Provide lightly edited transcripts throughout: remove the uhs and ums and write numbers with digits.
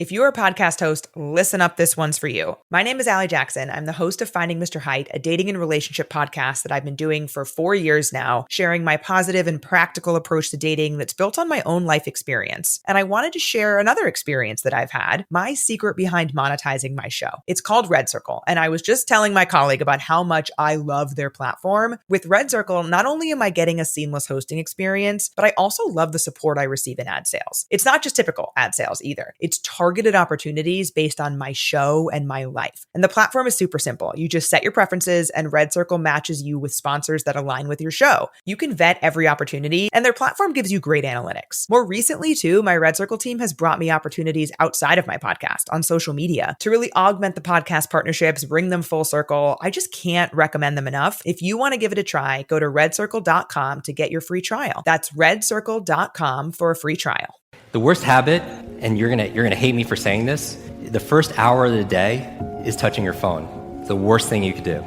If you're a podcast host, listen up, this one's for you. My name is Allie Jackson. I'm the host of Finding Mr. Height, a dating and relationship podcast that I've been doing for 4 years now, sharing my positive and practical approach to dating that's built on my own life experience. And I wanted to share another experience that I've had, my secret behind monetizing my show. It's called Red Circle, and I was just telling my colleague about how much I love their platform. With Red Circle, not only am I getting a seamless hosting experience, but I also love the support I receive in ad sales. It's not just typical ad sales either. It's targeted opportunities based on my show and my life. And the platform is super simple. You just set your preferences and Red Circle matches you with sponsors that align with your show. You can vet every opportunity and their platform gives you great analytics. More recently too, my Red Circle team has brought me opportunities outside of my podcast on social media to really augment the podcast partnerships, bring them full circle. I just can't recommend them enough. If you want to give it a try, go to redcircle.com to get your free trial. That's redcircle.com for a free trial. The worst habit, and you're gonna hate me for saying this, the first hour of the day is touching your phone. It's the worst thing you could do.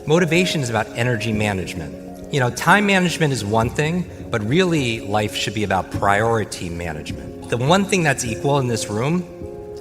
Motivation is about energy management. Time management is one thing, but really life should be about priority management. The one thing that's equal in this room,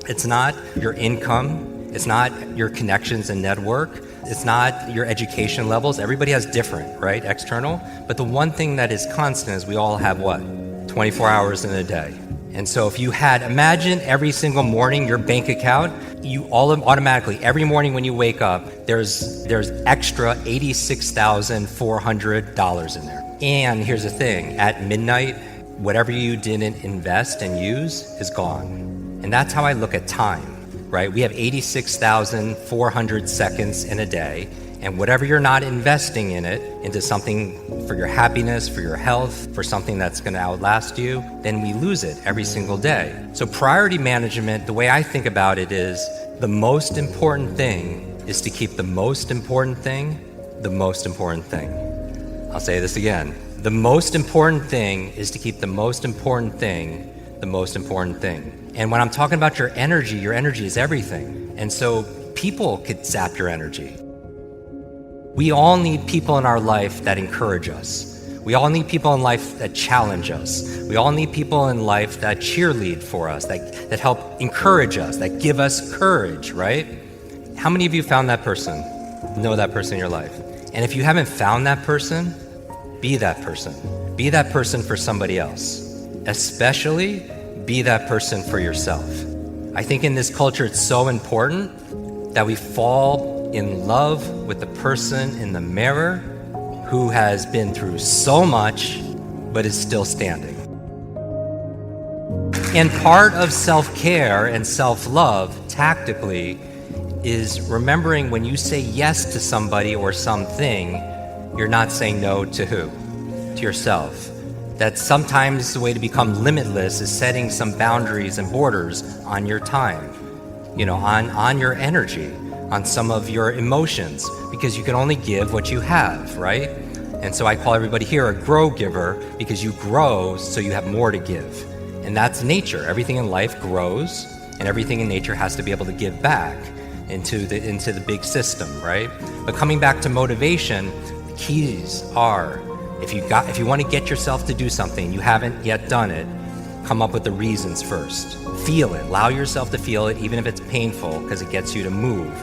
it's not your income, it's not your connections and network, it's not your education levels. Everybody has different, right, external. But the one thing that is constant is we all have what? 24 hours in a day. And so if you imagine every single morning your bank account, you all automatically, every morning when you wake up, there's extra $86,400 in there. And here's the thing, at midnight, whatever you didn't invest and use is gone. And that's how I look at time, right? We have 86,400 seconds in a day. And whatever you're not investing in it, into something for your happiness, for your health, for something that's gonna outlast you, then we lose it every single day. So priority management, the way I think about it is, the most important thing is to keep the most important thing, the most important thing. I'll say this again. The most important thing is to keep the most important thing, the most important thing. And when I'm talking about your energy is everything. And so people could sap your energy. We all need people in our life that encourage us. We all need people in life that challenge us. We all need people in life that cheerlead for us, that help encourage us, that give us courage, right? How many of you found that person, know that person in your life? And if you haven't found that person, be that person. Be that person for somebody else. Especially be that person for yourself. I think in this culture, it's so important that we fall in love with the person in the mirror who has been through so much, but is still standing. And part of self-care and self-love, tactically, is remembering when you say yes to somebody or something, you're not saying no to who? To yourself. That sometimes the way to become limitless is setting some boundaries and borders on your time, on your energy, on some of your emotions, because you can only give what you have, right? And so I call everybody here a grow giver, because you grow so you have more to give. And that's nature. Everything in life grows, and everything in nature has to be able to give back into the big system, right? But coming back to motivation, the keys are, if you want to get yourself to do something, you haven't yet done it, come up with the reasons first. Feel it, allow yourself to feel it, even if it's painful, because it gets you to move.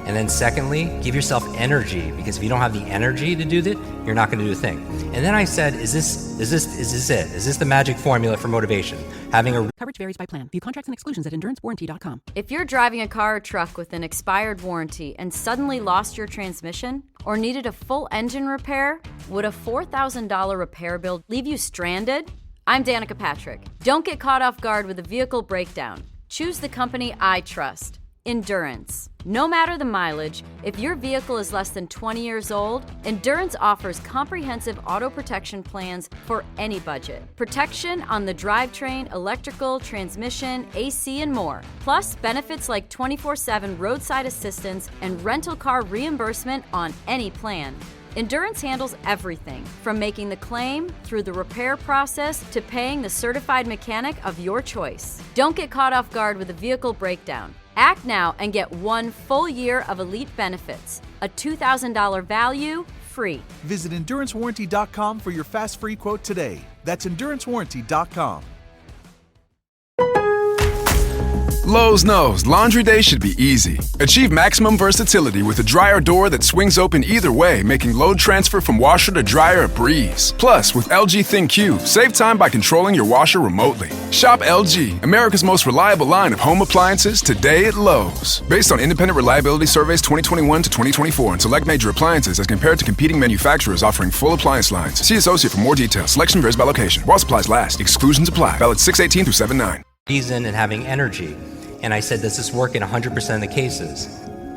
And then secondly, give yourself energy, because if you don't have the energy to do that, you're not gonna do the thing. And then I said, is this it? Is this the magic formula for motivation? Coverage varies by plan. View contracts and exclusions at endurancewarranty.com. If you're driving a car or truck with an expired warranty and suddenly lost your transmission or needed a full engine repair, would a $4,000 repair bill leave you stranded? I'm Danica Patrick. Don't get caught off guard with a vehicle breakdown. Choose the company I trust. Endurance. No matter the mileage, if your vehicle is less than 20 years old, Endurance offers comprehensive auto protection plans for any budget. Protection on the drivetrain, electrical, transmission, AC, and more. Plus, benefits like 24/7 roadside assistance and rental car reimbursement on any plan. Endurance handles everything, from making the claim, through the repair process, to paying the certified mechanic of your choice. Don't get caught off guard with a vehicle breakdown. Act now and get 1 full year of elite benefits, a $2,000 value, free. Visit EnduranceWarranty.com for your fast free quote today. That's EnduranceWarranty.com. Lowe's knows laundry day should be easy. Achieve maximum versatility with a dryer door that swings open either way, making load transfer from washer to dryer a breeze. Plus, with LG ThinQ, save time by controlling your washer remotely. Shop LG, America's most reliable line of home appliances, today at Lowe's. Based on independent reliability surveys 2021 to 2024 and select major appliances as compared to competing manufacturers offering full appliance lines. See associate for more details. Selection varies by location. While supplies last. Exclusions apply. Valid 6/18 through 7/9. Reason and having energy. And I said, does this work in 100% of the cases?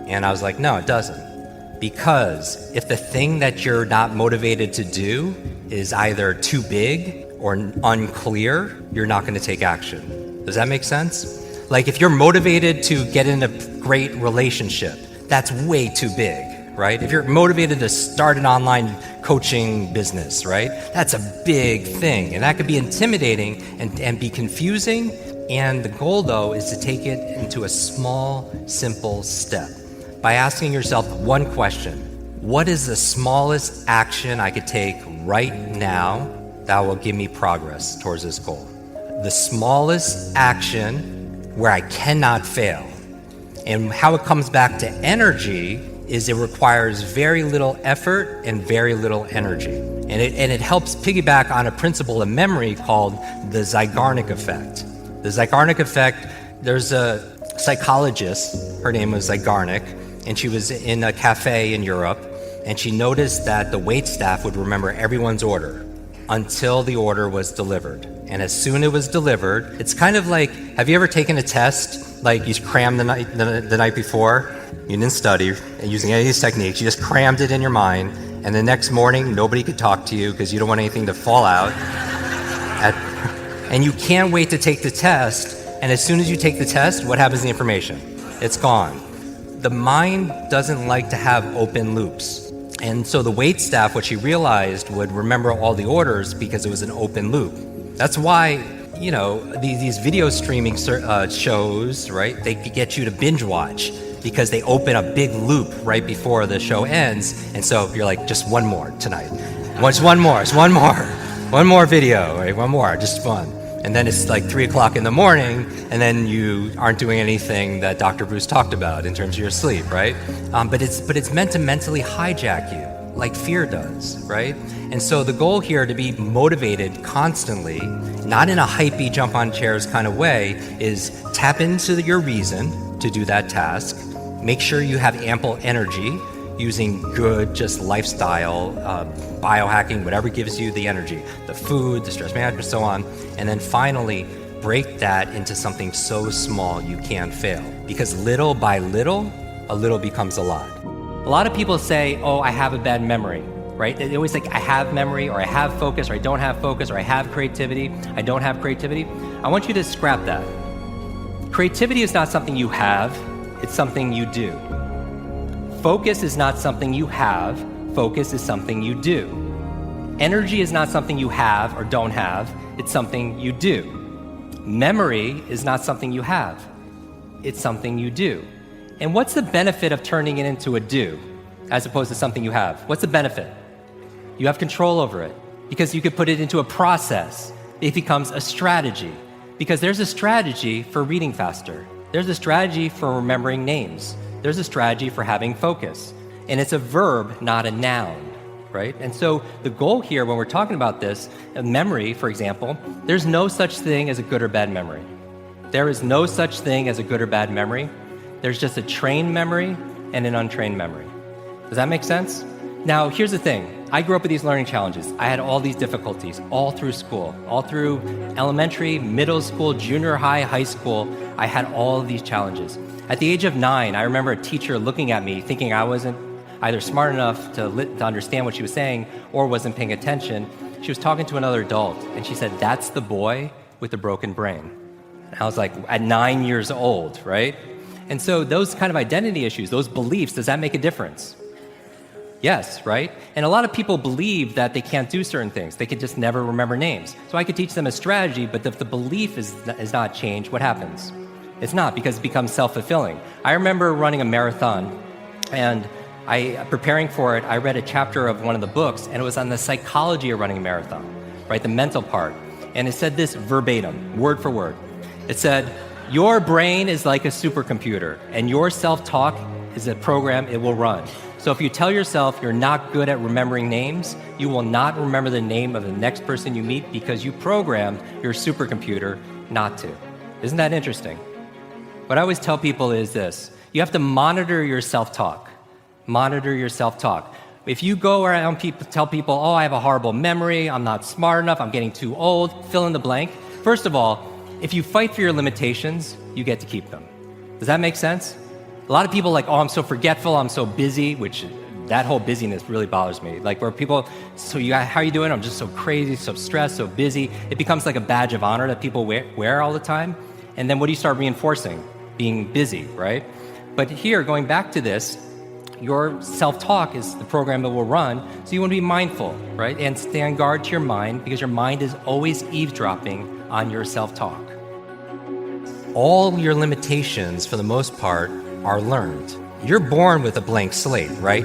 And I was like, no, it doesn't. Because if the thing that you're not motivated to do is either too big or unclear, you're not going to take action. Does that make sense? Like if you're motivated to get in a great relationship, that's way too big, right? If you're motivated to start an online coaching business, right? That's a big thing. And that could be intimidating and be confusing. And the goal, though, is to take it into a small, simple step by asking yourself one question. What is the smallest action I could take right now that will give me progress towards this goal? The smallest action where I cannot fail. And how it comes back to energy is it requires very little effort and very little energy. And it helps piggyback on a principle of memory called the Zeigarnik effect. The Zeigarnik effect, there's a psychologist, her name was Zeigarnik, and she was in a cafe in Europe, and she noticed that the waitstaff would remember everyone's order until the order was delivered. And as soon as it was delivered, it's kind of like, have you ever taken a test, like you crammed the night before, you didn't study using any of these techniques, you just crammed it in your mind, and the next morning, nobody could talk to you because you don't want anything to fall out. And you can't wait to take the test, and as soon as you take the test, what happens to the information? It's gone. The mind doesn't like to have open loops. And so the waitstaff, what she realized, would remember all the orders because it was an open loop. That's why, you know, these video streaming shows, right, they could get you to binge watch because they open a big loop right before the show ends. And so you're like, just one more tonight. Just one more. One more video, right? One more, just fun. And then it's like 3 o'clock in the morning, and then you aren't doing anything that Dr. Bruce talked about in terms of your sleep, right? But it's meant to mentally hijack you, like fear does, right? And so the goal here to be motivated constantly, not in a hypey jump on chairs kind of way, is tap into your reason to do that task. Make sure you have ample energy using good just lifestyle, biohacking, whatever gives you the energy, the food, the stress management, so on. And then finally, break that into something so small you can't fail. Because little by little, a little becomes a lot. A lot of people say, oh, I have a bad memory, right? They always think I have memory, or I have focus, or I don't have focus, or I have creativity, I don't have creativity. I want you to scrap that. Creativity is not something you have, it's something you do. Focus is not something you have, focus is something you do. Energy is not something you have or don't have, it's something you do. Memory is not something you have, it's something you do. And what's the benefit of turning it into a do, as opposed to something you have? What's the benefit? You have control over it, because you could put it into a process. It becomes a strategy, because there's a strategy for reading faster. There's a strategy for remembering names. There's a strategy for having focus. And it's a verb, not a noun, right? And so the goal here when we're talking about this, memory, for example, there's no such thing as a good or bad memory. There is no such thing as a good or bad memory. There's just a trained memory and an untrained memory. Does that make sense? Now, here's the thing. I grew up with these learning challenges. I had all these difficulties all through school, all through elementary, middle school, junior high, high school. I had all of these challenges. At the age of 9, I remember a teacher looking at me thinking I wasn't either smart enough to understand what she was saying or wasn't paying attention. She was talking to another adult, and she said, "That's the boy with the broken brain." And I was like, at 9 years old, right? And so those kind of identity issues, those beliefs, does that make a difference? Yes, right? And a lot of people believe that they can't do certain things. They could just never remember names. So I could teach them a strategy, but if the belief is not changed, what happens? It's not, because it becomes self-fulfilling. I remember running a marathon, and preparing for it, I read a chapter of one of the books, and it was on the psychology of running a marathon, right? The mental part. And it said this verbatim, word for word. It said, Your brain is like a supercomputer, and your self-talk is a program it will run. So if you tell yourself you're not good at remembering names, you will not remember the name of the next person you meet because you programmed your supercomputer not to. Isn't that interesting? What I always tell people is this: you have to monitor your self-talk. Monitor your self-talk. If you go around tell people, oh, I have a horrible memory, I'm not smart enough, I'm getting too old, fill in the blank. First of all, if you fight for your limitations, you get to keep them. Does that make sense? A lot of people like, oh, I'm so forgetful, I'm so busy, which that whole busyness really bothers me. Like where people, how are you doing? I'm just so crazy, so stressed, so busy. It becomes like a badge of honor that people wear all the time. And then what do you start reinforcing? Being busy, right? But here, going back to this, your self-talk is the program that will run, so you want to be mindful, right? And stay on guard to your mind, because your mind is always eavesdropping on your self-talk. All your limitations, for the most part, are learned. You're born with a blank slate, right?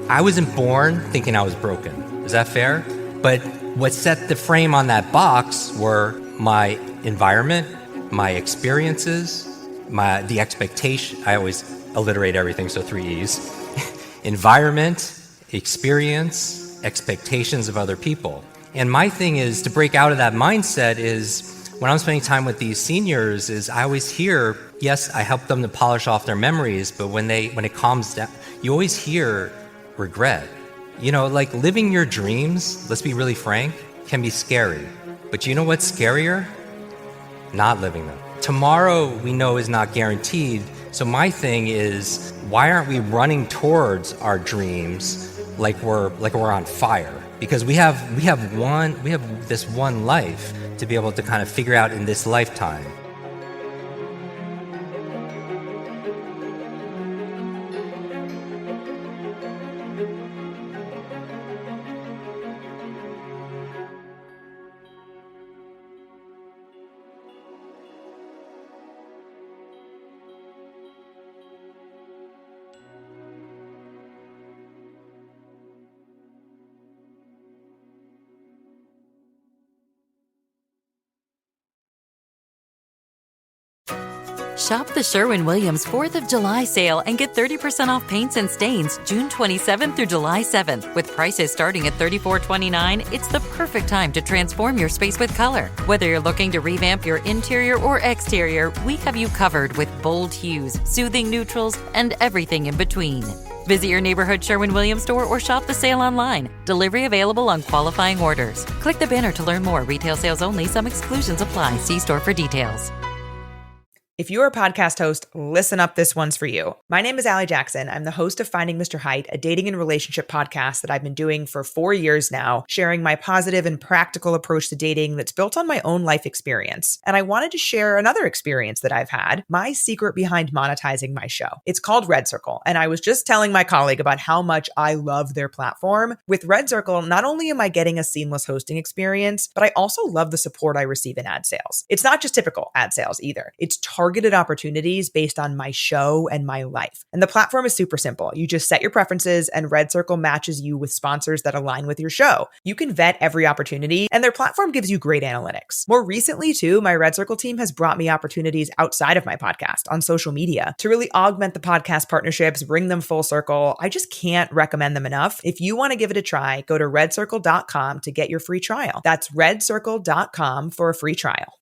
I wasn't born thinking I was broken. Is that fair? But what set the frame on that box were my environment, my experiences, the expectation. I always alliterate everything, so 3 E's. Environment, experience, expectations of other people. And my thing is to break out of that mindset is when I'm spending time with these seniors is I always hear, yes, I help them to polish off their memories, but when it calms down, you always hear regret. You know, like living your dreams, let's be really frank, can be scary. But you know what's scarier? Not living them. Tomorrow we know is not guaranteed. So my thing is, why aren't we running towards our dreams like we're on fire? Because we have this one life to be able to kind of figure out in this lifetime. Shop the Sherwin-Williams 4th of July sale and get 30% off paints and stains June 27th through July 7th. With prices starting at $34.29, it's the perfect time to transform your space with color. Whether you're looking to revamp your interior or exterior, we have you covered with bold hues, soothing neutrals, and everything in between. Visit your neighborhood Sherwin-Williams store or shop the sale online. Delivery available on qualifying orders. Click the banner to learn more. Retail sales only. Some exclusions apply. See store for details. If you're a podcast host, listen up, this one's for you. My name is Allie Jackson. I'm the host of Finding Mr. Height, a dating and relationship podcast that I've been doing for 4 years now, sharing my positive and practical approach to dating that's built on my own life experience. And I wanted to share another experience that I've had, my secret behind monetizing my show. It's called Red Circle, and I was just telling my colleague about how much I love their platform. With Red Circle, not only am I getting a seamless hosting experience, but I also love the support I receive in ad sales. It's not just typical ad sales either. It's targeted opportunities based on my show and my life. And the platform is super simple. You just set your preferences and Red Circle matches you with sponsors that align with your show. You can vet every opportunity and their platform gives you great analytics. More recently too, my Red Circle team has brought me opportunities outside of my podcast on social media to really augment the podcast partnerships, bring them full circle. I just can't recommend them enough. If you want to give it a try, go to redcircle.com to get your free trial. That's redcircle.com for a free trial.